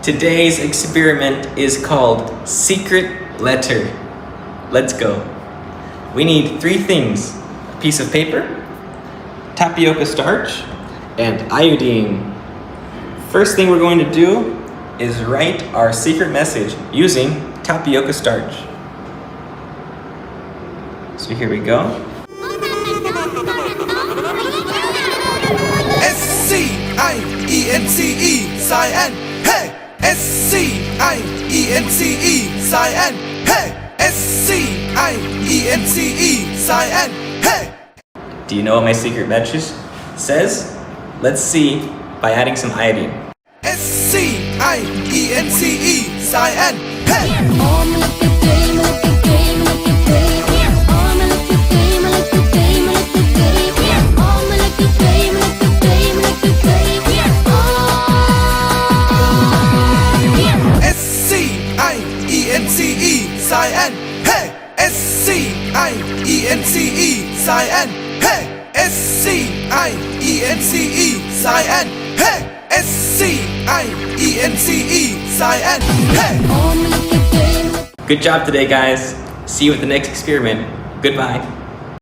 Today's experiment is called Secret Letter. Let's go. We need 3 things: a piece of paper, tapioca starch, and iodine. First thing we're going to do is write our secret message using tapioca starch. So here we go. S-C-I-E-N-C-E, cyan, hey! S-C-I-E-N-C-E, cyan, hey! S-C-I-E-N-C-E, cyan, hey! Do you know what my secret message says? Let's see by adding some iodine. S-C-I-E-N-C-E, cyan, hey! S-C-I-E-N-C-E, cyan, hey! S-C-I-E-N-C-E, cyan, hey! S-C-I-E-N-C-E, cyan, hey! S-C-I-E-N-C-E, cyan, hey! Good job today, guys. See you at the next experiment. Goodbye.